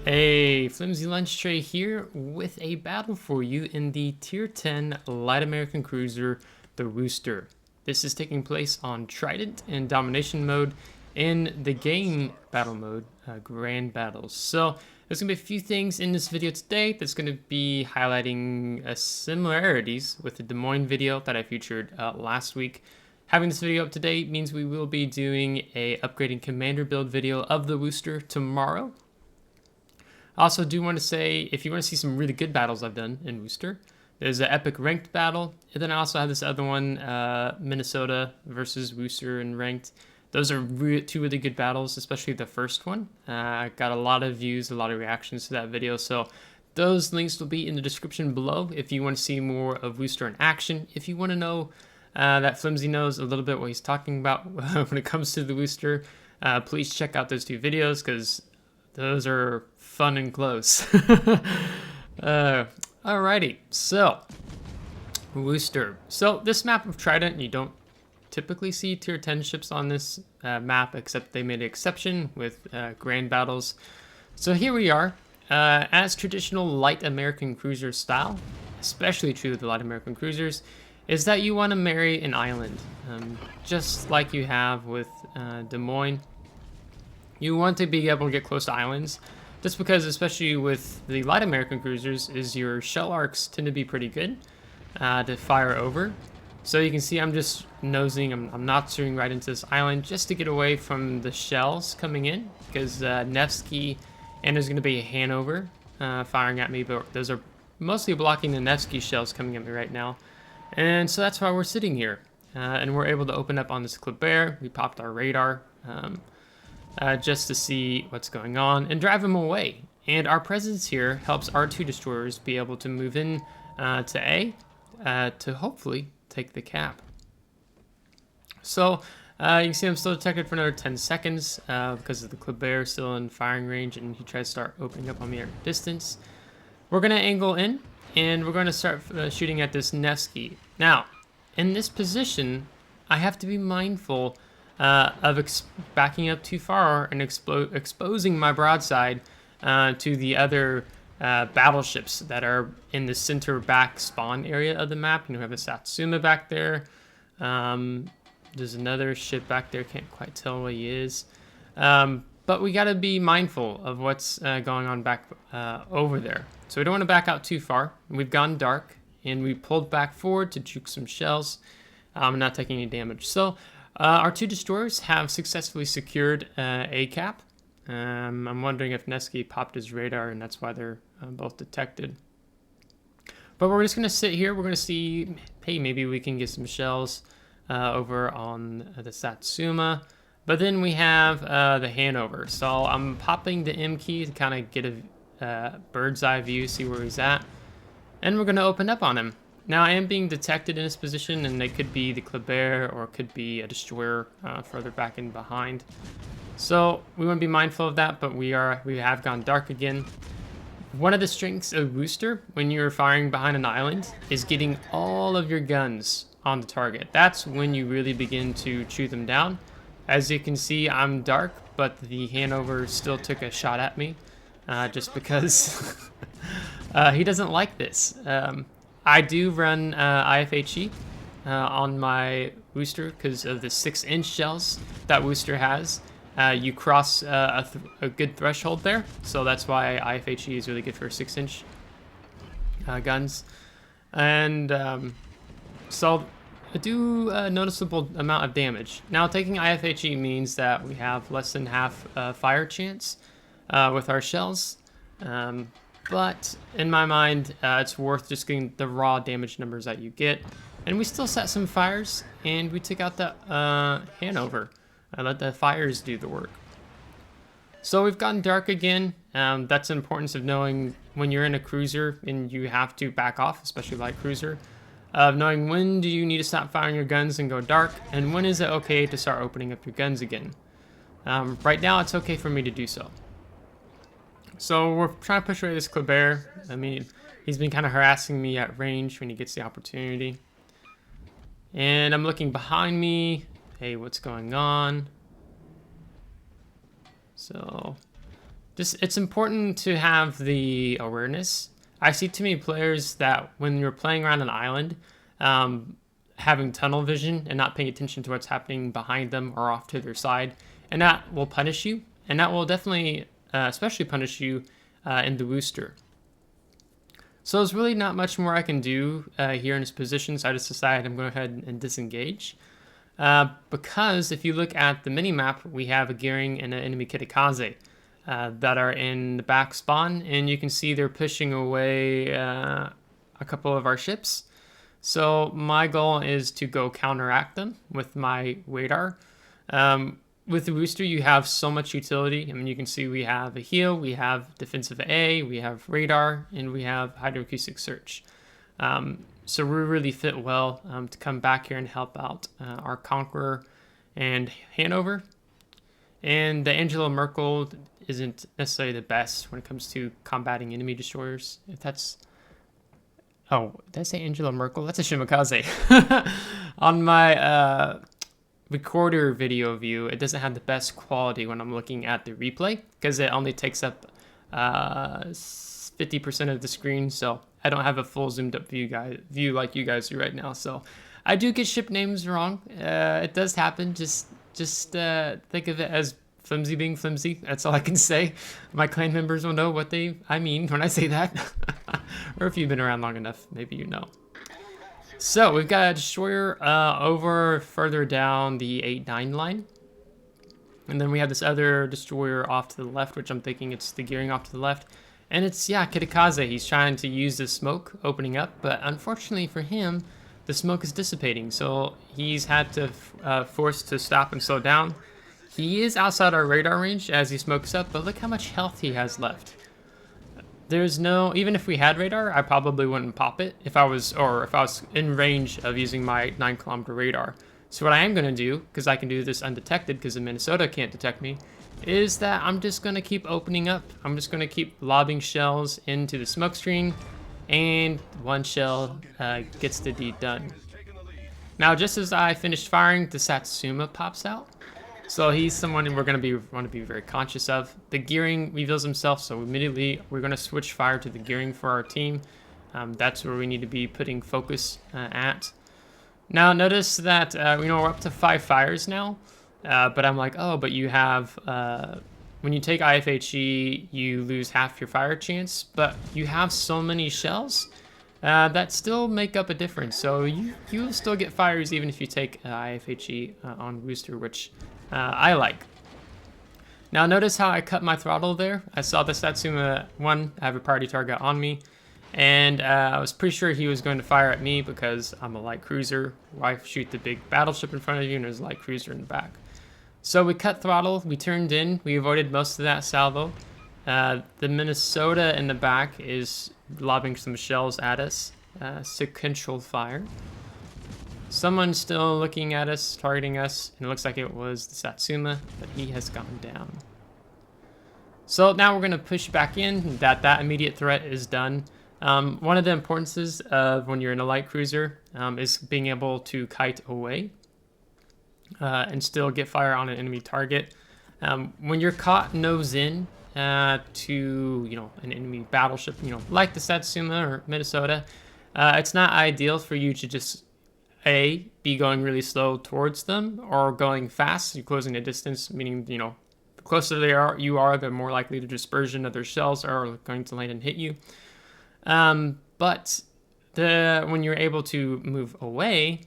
Hey, FlimsyLunchTray here with a battle for you in the Tier 10 Light American Cruiser, the Worcester. This is taking place on Trident in Domination mode in the game battle mode, Grand Battles. So there's going to be a few things in this video today that's going to be highlighting similarities with the Des Moines video that I featured last week. Having this video up to date means we will be doing a upgrading commander build video of the Worcester tomorrow. I also do want to say, if you want to see some really good battles I've done in Worcester, there's an epic ranked battle, and then I also have this other one, Minnesota versus Worcester in ranked. Those are two really good battles, especially the first one. I got a lot of views, a lot of reactions to that video, so those links will be in the description below if you want to see more of Worcester in action. If you want to know that Flimsy knows a little bit what he's talking about when it comes to the Worcester, please check out those two videos, because those are fun and close. Alrighty, so Worcester. So this map of Trident, you don't typically see tier 10 ships on this map, except they made an exception with grand battles. So here we are, as traditional light American cruiser style, especially true with the light American cruisers, is that you want to marry an island, just like you have with Des Moines. You want to be able to get close to islands, just because, especially with the light American cruisers, is your shell arcs tend to be pretty good to fire over. So you can see I'm just nosing, I'm not shooting right into this island just to get away from the shells coming in, because Nevsky and there's going to be a Hanover firing at me, but those are mostly blocking the Nevsky shells coming at me right now. And so that's why we're sitting here, and we're able to open up on this Kleber. We popped our radar. Just to see what's going on and drive them away. And our presence here helps our two destroyers be able to move in to A to hopefully take the cap. So you can see I'm still detected for another 10 seconds because of the Kleber still in firing range, and he tries to start opening up on me at distance. We're going to angle in, and we're going to start shooting at this Nevsky. Now, in this position, I have to be mindful of backing up too far and exposing my broadside to the other battleships that are in the center back spawn area of the map. You know, we have a Satsuma back there. There's another ship back there, can't quite tell what he is. But we got to be mindful of what's going on back over there. So we don't want to back out too far. We've gone dark, and we pulled back forward to juke some shells. Not taking any damage. So our two destroyers have successfully secured a cap. I'm wondering if Nevsky popped his radar, and that's why they're both detected. But we're just going to sit here. We're going to see, hey, maybe we can get some shells over on the Satsuma. But then we have the Hanover. So I'm popping the M key to kind of get a bird's eye view, see where he's at. And we're going to open up on him. Now, I am being detected in this position, and they could be the Kleber or it could be a destroyer further back and behind. So we want to be mindful of that, but we have gone dark again. One of the strengths of Worcester when you're firing behind an island is getting all of your guns on the target. That's when you really begin to chew them down. As you can see, I'm dark, but the Hanover still took a shot at me just because he doesn't like this. I do run IFHE on my Worcester because of the 6-inch shells that Worcester has. You cross a good threshold there, so that's why IFHE is really good for 6-inch guns. And so I do a noticeable amount of damage. Now, taking IFHE means that we have less than half fire chance with our shells. But in my mind, it's worth just getting the raw damage numbers that you get. And we still set some fires, and we took out the Hanover. I let the fires do the work. So we've gotten dark again. That's the importance of knowing when you're in a cruiser and you have to back off, especially light cruiser, of knowing when do you need to stop firing your guns and go dark, and when is it okay to start opening up your guns again. Right now, it's okay for me to do so. So we're trying to push away this Kleber. I mean, he's been kind of harassing me at range when he gets the opportunity. And I'm looking behind me. Hey, what's going on? So just it's important to have the awareness. I see too many players that when you're playing around an island, having tunnel vision and not paying attention to what's happening behind them or off to their side, and that will punish you, and that will definitely, especially punish you in the Worcester. So there's really not much more I can do here in this position, so I just decided I'm going to go ahead and disengage. Because if you look at the mini-map, we have a gearing and an enemy Kitakaze that are in the back spawn, and you can see they're pushing away a couple of our ships. So my goal is to go counteract them with my radar. With the Worcester, you have so much utility. I mean, you can see we have a heal, we have defensive A, we have radar, and we have hydroacoustic search. So we really fit well to come back here and help out our Conqueror and Hanover. And the Angela Merkel isn't necessarily the best when it comes to combating enemy destroyers. If that's... Oh, did I say Angela Merkel? That's a Shimakaze. On my recorder video view, it doesn't have the best quality when I'm looking at the replay because it only takes up 50% of the screen, so I don't have a full zoomed up view like you guys do right now. So I do get ship names wrong. It does happen. Just think of it as Flimsy being flimsy. That's all I can say. My clan members will know what I mean when I say that. Or if you've been around long enough, maybe you know. So we've got a destroyer over further down the 8-9 line. And then we have this other destroyer off to the left, which I'm thinking it's the gearing off to the left. And it's, yeah, Kitakaze. He's trying to use the smoke opening up, but unfortunately for him, the smoke is dissipating. So he's had to force to stop and slow down. He is outside our radar range as he smokes up, but look how much health he has left. There's no, even if we had radar, I probably wouldn't pop it if I was in range of using my 9-kilometer radar. So what I am going to do, because I can do this undetected because the Minnesota can't detect me, is that I'm just going to keep opening up. I'm just going to keep lobbing shells into the smoke screen, and one shell gets the deed done. Now, just as I finished firing, the Satsuma pops out. So he's someone we're going to be very conscious of. The gearing reveals himself, so immediately we're going to switch fire to the gearing for our team. That's where we need to be putting focus at. Now notice that we're up to 5 fires now, but I'm like, oh, but you have when you take IFHE, you lose half your fire chance, but you have so many shells that still make up a difference. So you still get fires even if you take IFHE on Worcester, which I like. Now notice how I cut my throttle there. I saw the Satsuma 1 have a priority target on me, and I was pretty sure he was going to fire at me because I'm a light cruiser. Why shoot the big battleship in front of you and there's a light cruiser in the back? So we cut throttle, we turned in, we avoided most of that salvo. The Minnesota in the back is lobbing some shells at us, sequential fire. Someone's still looking at us, targeting us, and it looks like it was the Satsuma, but he has gone down. So now we're going to push back in, that immediate threat is done. One of the importances of when you're in a light cruiser is being able to kite away and still get fire on an enemy target. When you're caught nose in to an enemy battleship, like the Satsuma or Minnesota, it's not ideal for you to just be going really slow towards them or going fast. You're closing the distance, meaning the closer you are, the more likely the dispersion of their shells are going to land and hit you. But when you're able to move away,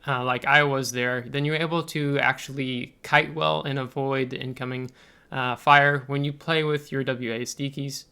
like I was there, then you're able to actually kite well and avoid the incoming fire when you play with your WASD keys,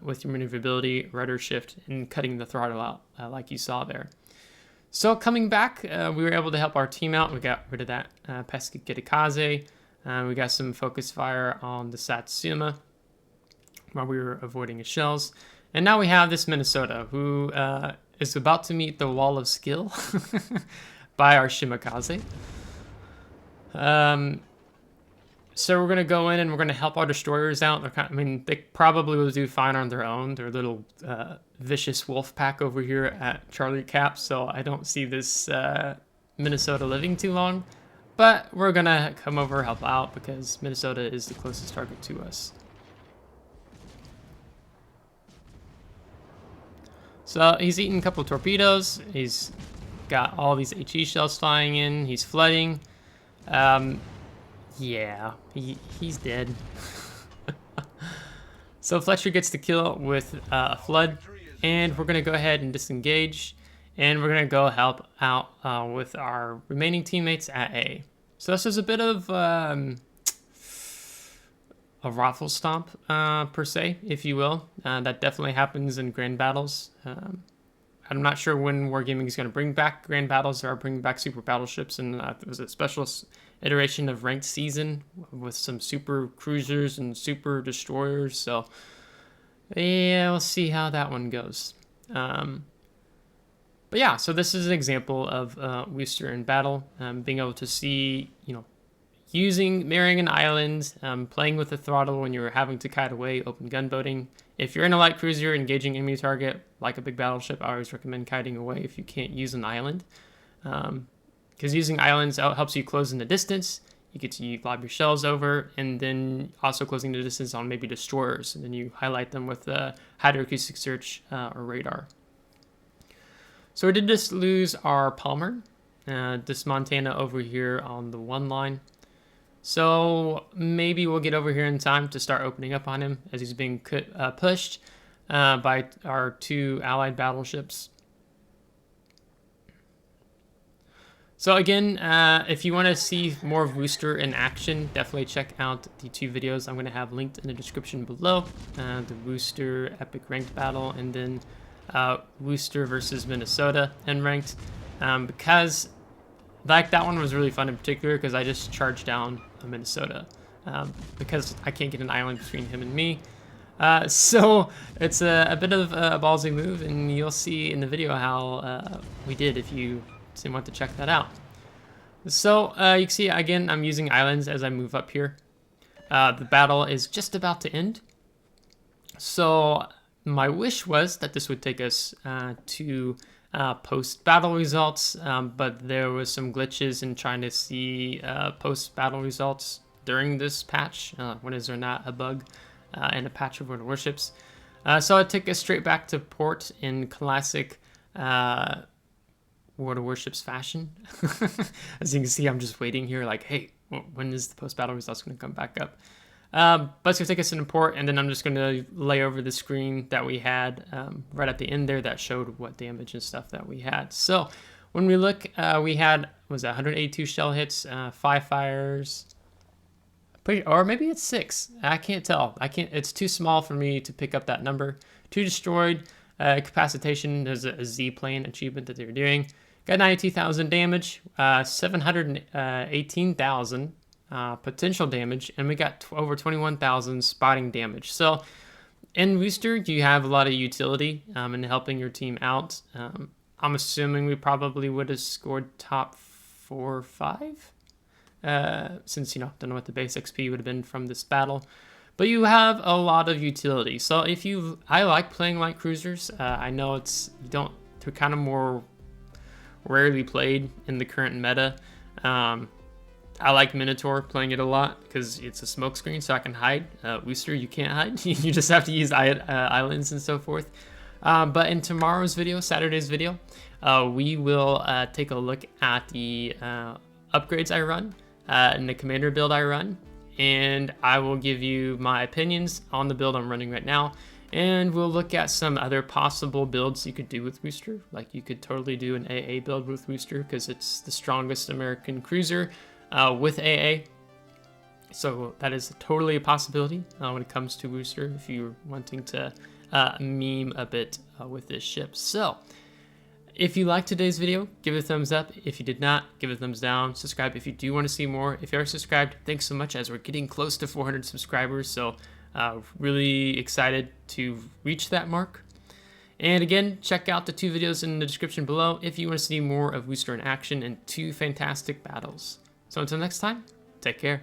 with your maneuverability, rudder shift, and cutting the throttle out like you saw there. So coming back, we were able to help our team out. We got rid of that pesky Kitakaze. We got some focus fire on the Satsuma while we were avoiding his shells. And now we have this Minnesota who is about to meet the wall of skill by our Shimakaze. So we're going to go in and we're going to help our destroyers out. They probably will do fine on their own. They're a little vicious wolf pack over here at Charlie Cap, so I don't see this Minnesota living too long. But we're going to come over help out because Minnesota is the closest target to us. So he's eating a couple of torpedoes. He's got all these HE shells flying in. He's flooding. Yeah, he's dead. So Fletcher gets the kill with a flood, and we're gonna go ahead and disengage, and we're gonna go help out with our remaining teammates at A. So this is a bit of a raffle stomp per se, if you will. That definitely happens in grand battles. I'm not sure when Wargaming is going to bring back grand battles or bring back super battleships, and it was a special iteration of ranked season with some super cruisers and super destroyers. So yeah, we'll see how that one goes. But yeah, so this is an example of Worcester in battle, being able to see, marrying an island, playing with the throttle when you're having to kite away, open gunboating. If you're in a light cruiser engaging enemy target, like a big battleship, I always recommend kiting away if you can't use an island. Because using islands helps you close in the distance. You get to lob your shells over, and then also closing the distance on maybe destroyers. And then you highlight them with hydroacoustic search or radar. So we did just lose our Palmer, this Montana over here on the 1 line. So maybe we'll get over here in time to start opening up on him as he's being pushed by our 2 allied battleships. So again, if you want to see more of Worcester in action, definitely check out the 2 videos I'm going to have linked in the description below. The Worcester epic ranked battle, and then Worcester versus Minnesota in ranked, because like that one was really fun in particular because I just charged down Minnesota because I can't get an island between him and me. So it's a bit of a ballsy move, and you'll see in the video how we did if you want to check that out. So you can see again I'm using islands as I move up here. The battle is just about to end. So my wish was that this would take us to post-battle results, but there was some glitches in trying to see post-battle results during this patch. When is there not a bug in a patch of World of Warships? So it took us straight back to port in classic World of Warships fashion. As you can see, I'm just waiting here like, hey, when is the post-battle results going to come back up? But it's going to take us in port, and then I'm just going to lay over the screen that we had right at the end there that showed what damage and stuff that we had. So when we look, we had, was that 182 shell hits, 5 fires, or maybe it's 6. I can't tell. It's too small for me to pick up that number. 2 destroyed, capacitation. There's a Z plane achievement that they were doing. Got 92,000 damage, 718,000 potential damage, and we got over 21,000 spotting damage. So in Worcester, you have a lot of utility in helping your team out. I'm assuming we probably would have scored top 4 or 5, since don't know what the base XP would have been from this battle. But you have a lot of utility. So I like playing light cruisers. I know they're kind of more rarely played in the current meta. I like Minotaur, playing it a lot because it's a smoke screen, so I can hide. Worcester, you can't hide. You just have to use islands and so forth. But in tomorrow's video, Saturday's video, we will take a look at the upgrades I run and the commander build I run. And I will give you my opinions on the build I'm running right now. And we'll look at some other possible builds you could do with Worcester. Like you could totally do an AA build with Worcester because it's the strongest American cruiser with AA. So that is totally a possibility when it comes to Worcester if you're wanting to meme a bit with this ship. So if you liked today's video, give it a thumbs up. If you did not, give it a thumbs down. Subscribe if you do want to see more. If you are subscribed, thanks so much, as we're getting close to 400 subscribers. So really excited to reach that mark. And again, check out the 2 videos in the description below if you want to see more of Worcester in action and 2 fantastic battles. So until next time, take care.